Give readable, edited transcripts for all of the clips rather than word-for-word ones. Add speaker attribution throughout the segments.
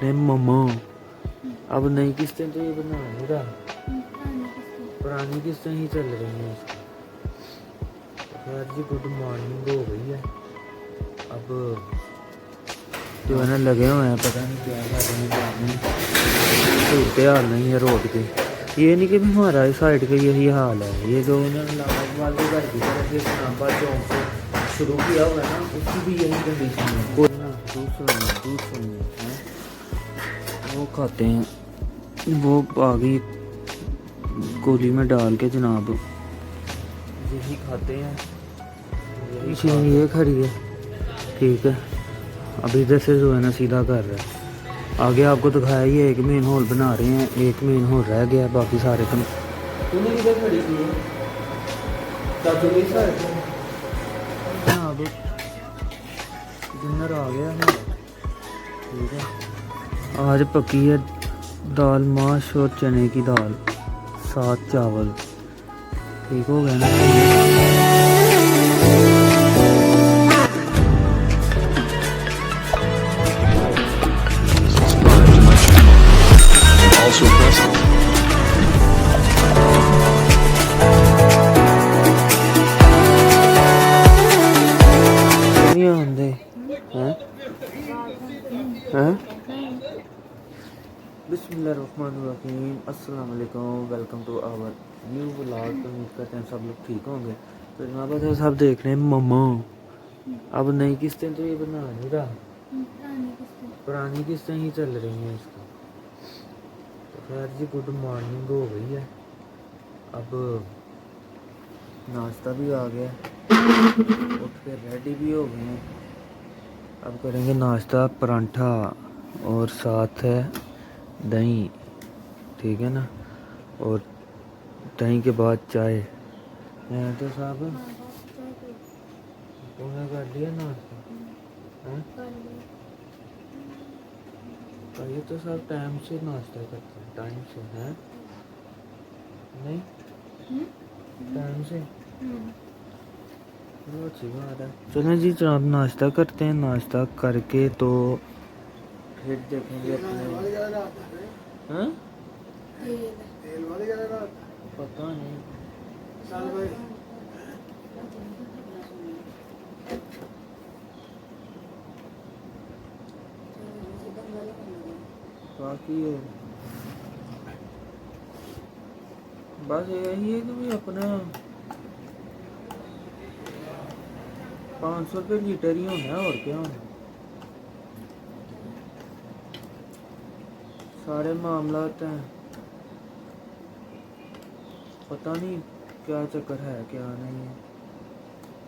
Speaker 1: देखने मम्मा। अब नई किस्तें तो ये बना नहीं रहा, पुरानी किस्तें ही चल रही हैं इसकी। तो खैर जी गुड मॉर्निंग हो गई है। अब जो है ना लगे हुए हैं, पता नहीं क्या सूरत हाल नहीं है रोड की। ये नहीं कि हमारा इस साइड का यही हाल है, ये जो उन्होंने लाल के घर की तरफ इस्लामाबाद चौक से शुरू किया हुआ है ना, उसकी भी यही कंडीशन है। कोई ना दूसरों में है वो खाते हैं, वो आ गई गोली में डाल के जनाब, यही खाते हैं। ये खड़ी है, ठीक है। अभी इधर से जो है ना सीधा कर रहा है। आगे आपको दिखाया ये एक मेन हॉल बना रहे हैं, एक मेन हॉल रह गया, बाकी सारे कम। तूने किधर खड़ी की है? अब डिनर आ गया है, ठीक है। आज पकी है दाल माश और चने की दाल, साथ चावल, ठीक हो गया ना। बिस्मिल्लाहिर्रहमानिर्रहीम, अस्सलाम वालेकुम, welcome to our new vlog. उम्मीद करते हैं सब लोग ठीक होंगे। तो जनाब से सब देख रहे हैं मम्मा। अब नई किस्तें तो ये बना नहीं रहा, पुरानी किस्तें ही चल रही हैं इसकी। तो खैर जी गुड मॉर्निंग हो गई है। अब नाश्ता भी आ गया, उठ के रेडी भी हो गए हैं। अब करेंगे नाश्ता, परांठा और साथ है दही, ठीक है ना। और दही के बाद चाय। तो साहब तूने कर लिया नाश्ता? ये तो सब टाइम से नाश्ता करते हैं, टाइम से है नहीं, टाइम से। चलो अच्छी बात है। चलें जी जनाब नाश्ता करते हैं, नाश्ता करके तो फिर देखेंगे अपने। हाँ पता नहीं, बाकी बस यही है कि भाई अपना 500 रुपये लीटर ही होना है, और क्या होना। सारे मामलात हैं, पता नहीं क्या चक्कर है क्या नहीं है,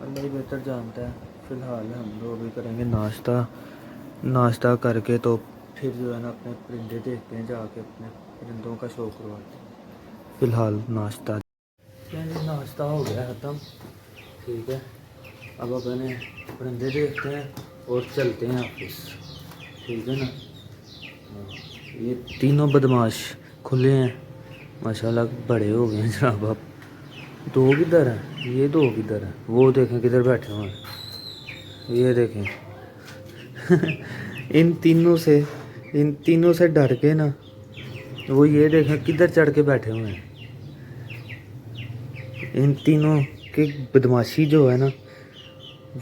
Speaker 1: अल्लाह ही बेहतर जानता है। फ़िलहाल हम लोग भी करेंगे नाश्ता, नाश्ता करके तो फिर जो है ना अपने परिंदे देखते हैं, जाके अपने परिंदों का शौक करवाते हैं। फ़िलहाल नाश्ता नाश्ता हो गया ख़त्म, ठीक है। अब अपने परिंदे देखते हैं और चलते हैं ऑफिस, ठीक है ना। ये तीनों बदमाश खुले हैं माशाल्लाह, बड़े हो गए हैं जनाब। अब दो किधर हैं, ये दो किधर हैं, वो देखें किधर बैठे हुए हैं, ये देखें इन तीनों से डर के ना, वो ये देखें किधर चढ़ के बैठे हुए हैं। इन तीनों की बदमाशी जो है ना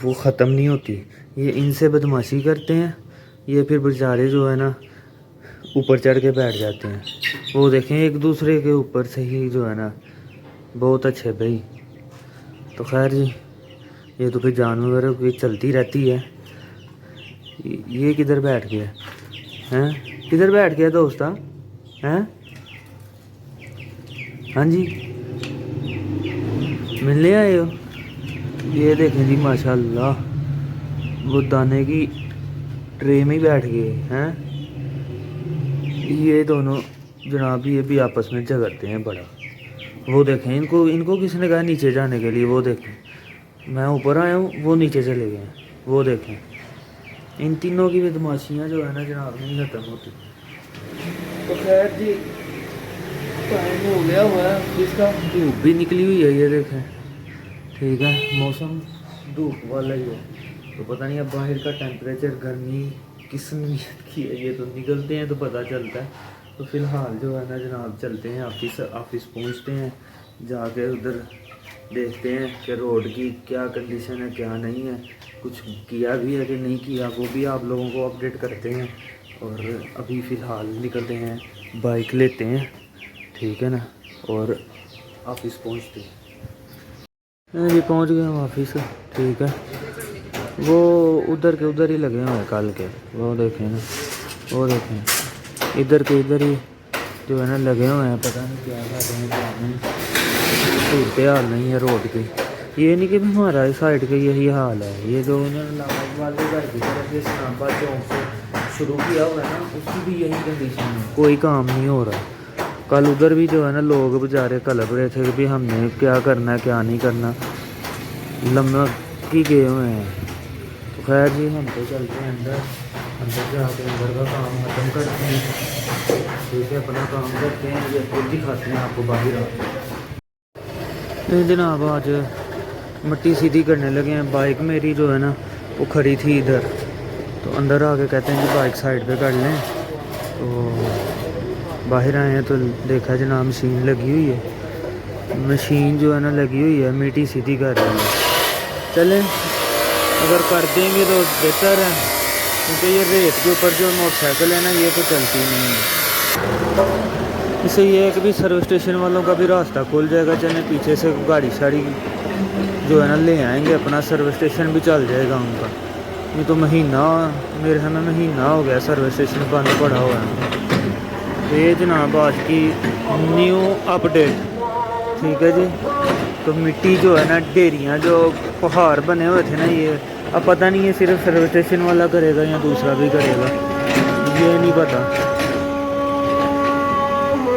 Speaker 1: वो ख़त्म नहीं होती। ये इनसे बदमाशी करते हैं, ये फिर बेचारे जो है ना ऊपर चढ़ के बैठ जाते हैं। वो देखें एक दूसरे के ऊपर से ही जो है ना, बहुत अच्छे भाई। तो खैर जी ये तो फिर जानवरों की चलती रहती है। ये किधर बैठ गया हैं, किधर बैठ गया दोस्ता हैं? हाँ जी मिलने आए हो? ये देखें जी माशाल्लाह, वो दाने की ट्रे में ही बैठ गए हैं। ये दोनों जनाब ये भी आपस में झगड़ते हैं बड़ा। वो देखें इनको किसने कहा नीचे जाने के लिए, वो देखें मैं ऊपर आया हूँ, वो नीचे चले गए हैं। वो देखें इन तीनों की बदमाशियाँ जो है ना जनाब नहीं ख़त्म होती। तो खैर जी टाइम हो गया हुआ है, इसका धूप भी निकली हुई है, ये देखें, ठीक है। मौसम धूप वाला ही है, तो पता नहीं अब बाहर का टेम्परेचर गर्मी किस नीयत की है ये तो निकलते हैं तो पता चलता है। तो फ़िलहाल जो है ना जनाब चलते हैं ऑफिस पहुंचते हैं, जाके उधर देखते हैं कि रोड की क्या कंडीशन है क्या नहीं है, कुछ किया भी है कि नहीं किया, वो भी आप लोगों को अपडेट करते हैं। और अभी फ़िलहाल निकलते हैं, बाइक लेते हैं, ठीक है ना, और ऑफिस पहुंचते हैं। ये पहुंच गए हम ऑफिस, ठीक है। वो उधर के उधर ही लगे हुए हैं कल के, वो देखें ना, वो देखें इधर के इधर ही जो है ना लगे हुए हैं, पता नहीं क्या कर रहे हैं क्या नहीं। सूरत हाल नहीं है रोड की, ये नहीं कि हमारा इस साइड का यही हाल है। ये जो उन्होंने लाहौर वाले घर की तरफ इस्लामाबाद चौक से शुरू किया हुआ है ना, उसकी भी यही कंडीशन है, कोई काम नहीं हो रहा। कल उधर भी जो है ना लोग बेचारे कलप रहे थे कि भी हमने क्या करना है क्या नहीं करना, लम्बा की गए हुए हैं। तो खैर जी हम तो चलते हैं अंदर जाके अंदर का काम ख़त्म करते हैं, ठीक है, अपना काम करते हैं, ये खुद दिखाते हैं आपको बाहर आके। जनाब आज मिट्टी सीधी करने लगे हैं, बाइक मेरी जो है ना वो खड़ी थी इधर, तो अंदर आके कहते हैं कि बाइक साइड पे कर लें। तो बाहर आए हैं तो देखा जनाब मशीन लगी हुई है, मशीन जो है ना लगी हुई है मिट्टी सीधी कर रही है। चलें अगर कर देंगे तो बेहतर है, क्योंकि ये रेत के ऊपर जो मोटरसाइकिल है ना ये तो चलती नहीं है। इससे ये है कि भी सर्विस स्टेशन वालों का भी रास्ता खुल जाएगा, चलें पीछे से गाड़ी शाड़ी जो है ना ले आएंगे, अपना सर्विस स्टेशन भी चल जाएगा उनका। ये तो महीना, मेरे हमें महीना हो गया सर्विस स्टेशन बंद पड़ा हुआ है। ये जनाब आज की न्यू अपडेट, ठीक है जी। तो मिट्टी जो है ना ढेरियाँ जो पहाड़ बने हुए थे ना, ये अब पता नहीं है सिर्फ सर्विस स्टेशन वाला करेगा या दूसरा भी करेगा, ये नहीं पता।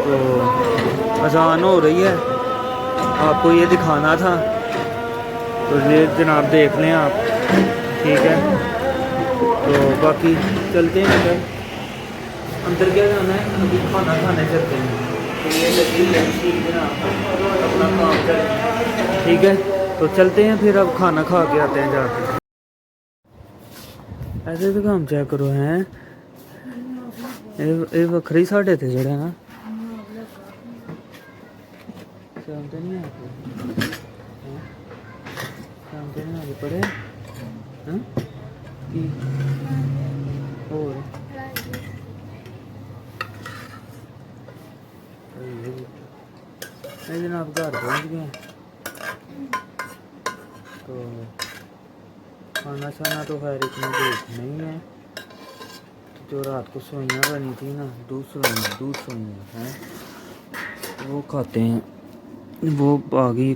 Speaker 1: तो आसान हो रही है, आपको ये दिखाना था, तो ये जनाब देख लें आप, ठीक है। तो बाकी चलते हैं अंदर क्या जाना है, अभी खाना खाने चलते हैं। तो ये लगी अपना काम करें, ठीक है। तो चलते हैं फिर, अब खाना खा के आते हैं जाके। ऐसे तो काम चेक करो हैं, ये वक्री साढ़े थे जड़े ना शामते नहीं आते, शामते नहीं आते पड़े हैं कि और जनाब घर पहुँच गए। तो खाना शाना तो खैर इतनी देर नहीं है, जो रात को सोइयाँ बनी थी ना, दूध सोइयाँ हैं, वो खाते हैं, वो बागी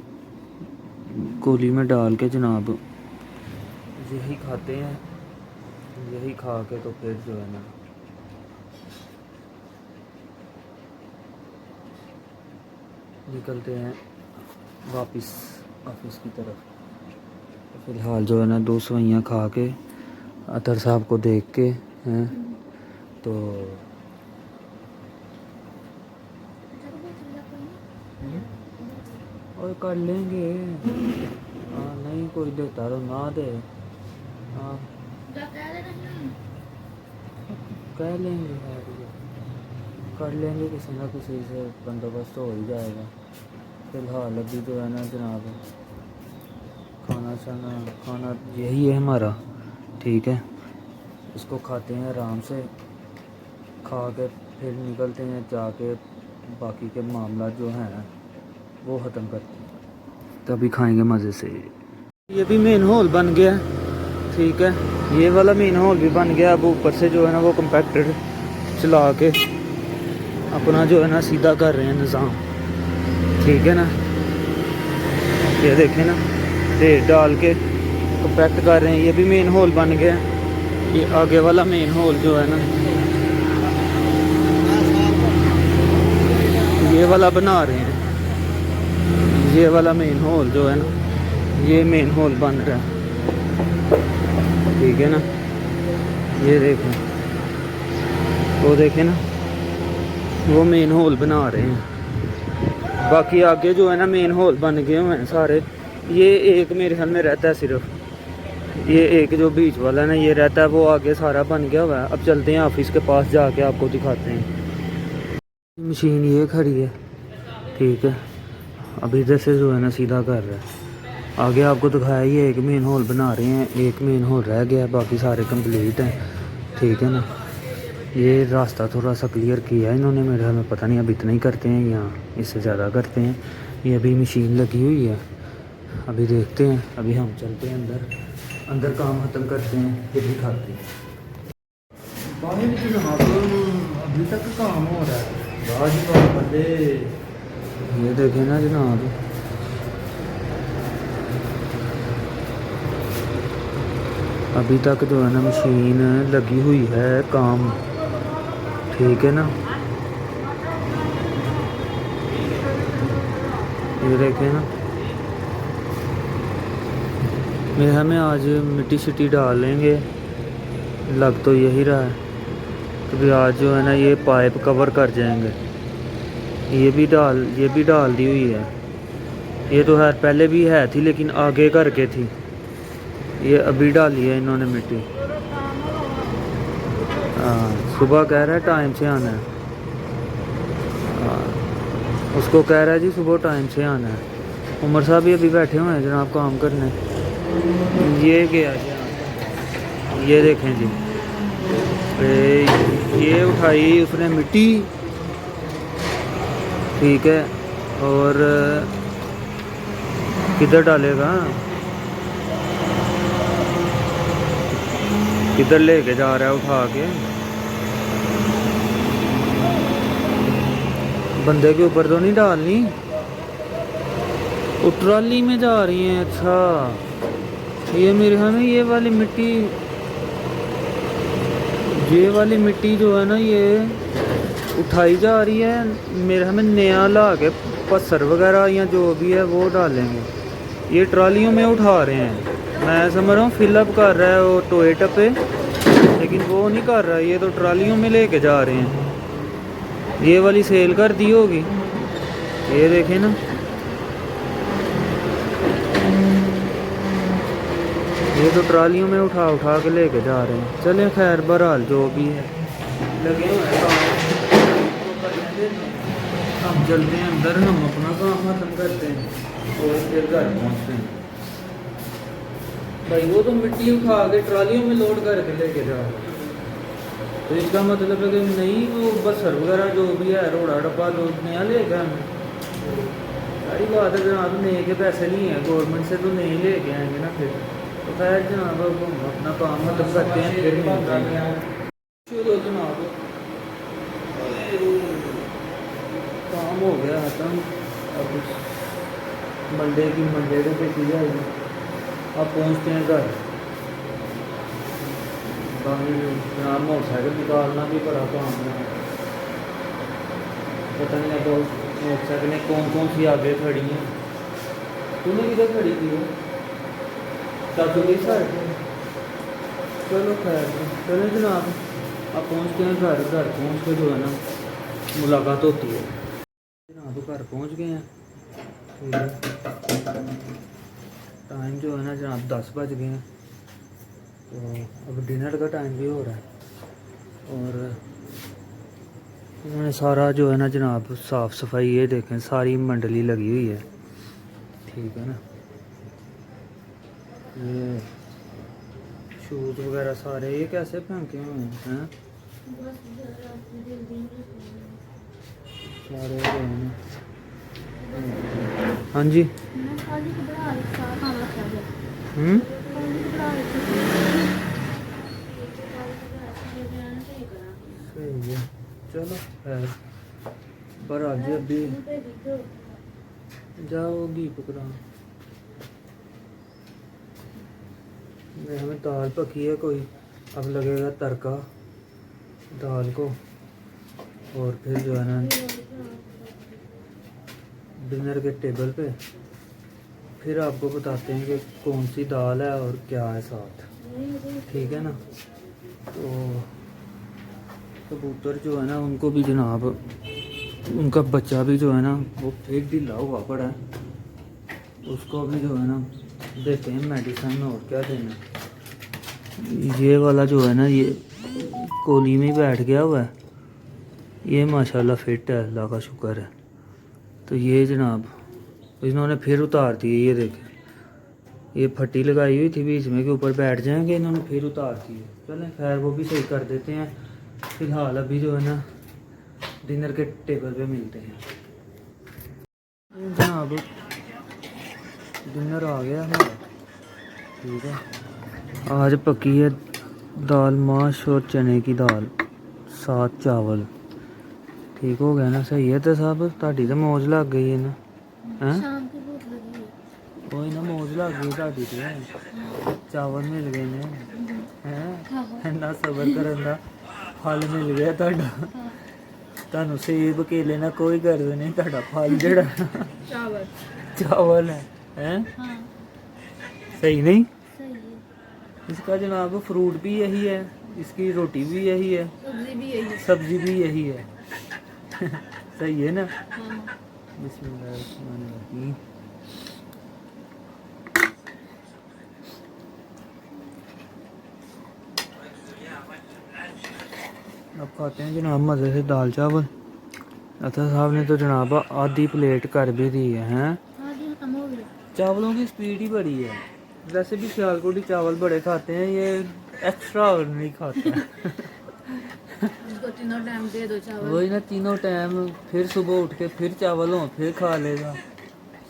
Speaker 1: कोली में डाल के जनाब यही खाते हैं। यही खा के तो फिर जो है ना निकलते हैं वापस ऑफिस की तरफ। फ़िलहाल जो है ना 2 सवैयाँ खा के अतर साहब को देख के हैं, तो और कर लेंगे। हाँ नहीं कोई देता तो ना दे, हाँ कह लेंगे यार, कर लेंगे किसी ना किसी से, बंदोबस्त हो ही जाएगा। फ़िलहाल अभी जो है ना जनाब खाना यही है हमारा, ठीक है। इसको खाते हैं आराम से, खा के फिर निकलते हैं, जाके बाकी के मामला जो हैं वो ख़त्म करते हैं, तभी खाएंगे मज़े से। ये भी मेन हॉल बन गया, ठीक है, ये वाला मेन हॉल भी बन गया। अब ऊपर से जो है ना वो कम्पैक्टर चला के अपना जो है ना सीधा कर रहे हैं निज़ाम, ठीक है ना। ये देखें ना, रेत डाल के कम्पैक्ट कर रहे हैं। ये भी मेन हॉल बन गया, ये आगे वाला मेन हॉल जो है ना ये वाला बना रहे हैं। ये वाला मेन हॉल जो है ना, ये मेन हॉल बन रहा है, ठीक है ना। ये देखें, वो देखें ना, वो मेन हॉल बना रहे हैं। बाकी आगे जो है ना मेन हॉल बन गए हुए हैं सारे। ये एक मेरे ख्याल में रहता है सिर्फ, ये एक जो बीच वाला है ना ये रहता है, वो आगे सारा बन गया हुआ है। अब चलते हैं ऑफिस के पास, जाके आपको दिखाते हैं। मशीन ये खड़ी है, ठीक है। अभी इधर से जो है ना सीधा कर रहा है। आगे आपको दिखाया ये एक मेन हॉल बना रहे हैं, एक मेन हॉल रह गया है, बाकी सारे कंप्लीट हैं, ठीक है ना। ये रास्ता थोड़ा सा क्लियर किया है इन्होंने, मेरे ख्याल में, पता नहीं अब इतना ही करते हैं या इससे ज़्यादा करते हैं। ये अभी मशीन लगी हुई है, अभी देखते हैं। अभी हम चलते हैं अंदर, अंदर काम ख़त्म करते हैं, फिर दिखाते हैं। बाहर की जनाब अभी तक काम हो रहा है, वाह जी वाह बंदे। ये देखें ना जनाब, अभी तक जो है ना मशीन लगी हुई है, काम, ठीक है ना। ये देखें ना, मेरे हमें आज मिट्टी शिट्टी डालेंगे, लग तो यही रहा है। तो भी आज जो है ना ये पाइप कवर कर जाएंगे। ये भी डाल दी हुई है। ये तो है पहले भी है थी, लेकिन आगे करके थी, ये अभी डाली है इन्होंने मिट्टी। हाँ, सुबह कह रहा है टाइम से आना है। हाँ, उसको कह रहा है जी सुबह टाइम से आना है। उमर साहब भी अभी बैठे हुए हैं जनाब काम करने। ये क्या जी, ये देखें जी, ये उठाई उसने मिट्टी, ठीक है। और किधर डालेगा, किधर लेके जा रहा है उठा के, बंदे के ऊपर तो नहीं डालनी, वो ट्रॉली में जा रही है। अच्छा, ये मेरे ख्याल में ये वाली मिट्टी जो है ना ये उठाई जा रही है, मेरे हमें नया ला के पत्थर वगैरह या जो भी है वो डालेंगे। ये ट्रालियों में उठा रहे हैं, मैं समझ रहा हूँ फिलअप कर रहा है वो टोए टपे, लेकिन वो नहीं कर रहा है, ये तो ट्रालियों में लेके जा रहे हैं। ये वाली सेल कर दी होगी, ये देखें ना, ये तो ट्रालियों में उठा के लेके जा रहे हैं। चलें खैर, बहरहाल जो भी है, लगे हुए हैं हम चलते हैं अंदर, हम अपना काम खत्म करते हैं और फिर घर पहुँचते हैं। भाई वो तो मिट्टी उठा के ट्रालियों में लोड करके लेके जा रहे हैं, तो इसका मतलब है कि नहीं वो बसर वगैरह जो भी है रोड़ा डब्बा लोग नया लेगा हमें। सारी बात है जनाब, नए के पैसे नहीं है गवर्नमेंट से, तो नहीं लेके आएंगे ना फिर। तो खैर जनाब अब हम अपना काम खत्म करते हैं, फिर मिलते हैं। चलो जनाब काम हो गया खत्म, अब मंडे को देखी जाएगी। अब पहुँचते हैं घर। जनाब मोटरसाइकिल निकालना भी बड़ा काम है, पता नहीं अब मोटरसाइकिलें कौन सी आगे खड़ी हैं। तूने किधर खड़ी थी वो चाचू की साइड? चलो खैर, चले जनाब अब पहुँचते हैं घर। घर पहुँच के जो है ना मुलाकात होती है। जनाब घर पहुँच गए हैं, ठीक है। टाइम जो है ना जनाब 10 बज गए हैं, तो अब डिनर का टाइम भी हो रहा है। और उन्होंने सारा जो है ना जनाब साफ़ सफाई, ये देखें सारी मंडली लगी हुई है, ठीक है ना। ये शूज़ वगैरह सारे ये कैसे फेंके हुए हैं सारे जो है ना। हाँ जी, सही है। चलो खैर, पर आज अभी जाओगी पकड़ा। हमें दाल पकी है कोई, अब लगेगा तड़का दाल को, और फिर जो है ना डिनर के टेबल पे फिर आपको बताते हैं कि कौन सी दाल है और क्या है साथ, ठीक है ना। तो कबूतर जो है ना उनको भी जनाब, उनका बच्चा भी जो है ना वो फिर ढीला हुआ पड़ा है, उसको भी जो है ना देते हैं मेडिसिन और क्या देना। ये वाला जो है ना, ये कोली में ही बैठ गया हुआ है। ये माशाल्लाह फिट है, अल्लाह का शुक्र है। तो ये जनाब इन्होंने फिर उतार दिए, ये देखें, ये फट्टी लगाई हुई थी बीच में के ऊपर बैठ जाएंगे, इन्होंने फिर उतार दिए। चलें खैर वो भी सही कर देते हैं। फ़िलहाल अभी जो है ना डिनर के टेबल पे मिलते हैं। जनाब डिनर आ गया है, ठीक है। आज पकी है दाल माश और चने की दाल, साथ चावल। ठीक हो गया ना, सही है। तो साहब ताड़ी तो मौज लग गई है ना, हैं? कोई ना मौज लग गई ताड़ी ते, चावल मिल गए ने, हैं? ना सबर करन दा फल मिल गया ताड़ा। ਤੁਹਾਨੂੰ सेब केले ना कोई गर्द नहीं, ताड़ा फल जड़ा चावल है, हैं? सही नहीं? इसका जनाब फ्रूट भी यही है, इसकी रोटी भी यही है, सब्जी भी यही है। सही है ना? बिस्मिल्लाहिर्रहमानिर्रहीम। अब खाते हैं जनाब मज़े से दाल चावल। अता साहब ने तो जनाब आधी प्लेट कर भी दी है, हैं? चावलों की स्पीड ही बड़ी है। वैसे भी सियालकोटी चावल बड़े खाते हैं, ये एक्स्ट्रा नहीं खाते हैं।
Speaker 2: तीनों टाइम दे दो चावल।
Speaker 1: वही ना, तीनों टाइम, फिर सुबह उठ के फिर चावल हो फिर खा लेगा।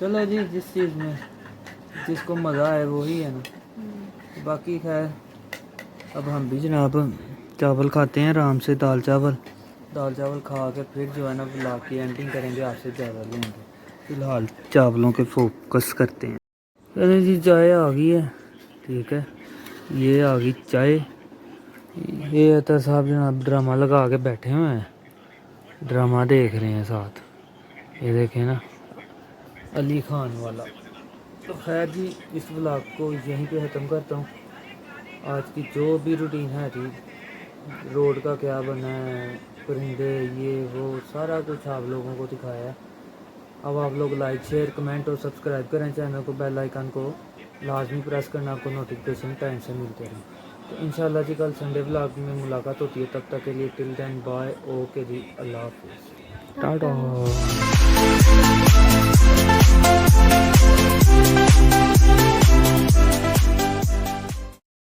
Speaker 1: चलो जी, जिस चीज़ में जिसको मज़ा आए वही है ना। बाकी खैर अब हम भी जनाब चावल खाते हैं आराम से, दाल चावल खा के फिर जो है ना ब्लॉग की एंडिंग करेंगे, आपसे ज़्यादा लेंगे। फ़िलहाल चावलों के फोकस करते हैं। चलो जी, चाय आ गई है, ठीक है। ये आ गई चाय। ये अतर साहब जनाब ड्रामा लगा के बैठे हुए हैं, ड्रामा देख रहे हैं साथ। ये देखें ना, अली खान वाला। तो खैर जी, इस व्लॉग को यहीं पे ख़त्म करता हूँ। आज की जो भी रूटीन है थी, रोड का क्या बना है, परिंदे, ये वो सारा कुछ आप लोगों को दिखाया है। अब आप लोग लाइक शेयर कमेंट और सब्सक्राइब करें चैनल को, बेल आइकन को लाजमी प्रेस करना, आपको नोटिफिकेशन टाइम से मिलते रहें। तो इंशाल्लाह जी कल संडे व्लॉग में मुलाकात होती है, तब तक के लिए टिल देन बाय, ओके जी, अल्लाह हाफिज़, टाटा।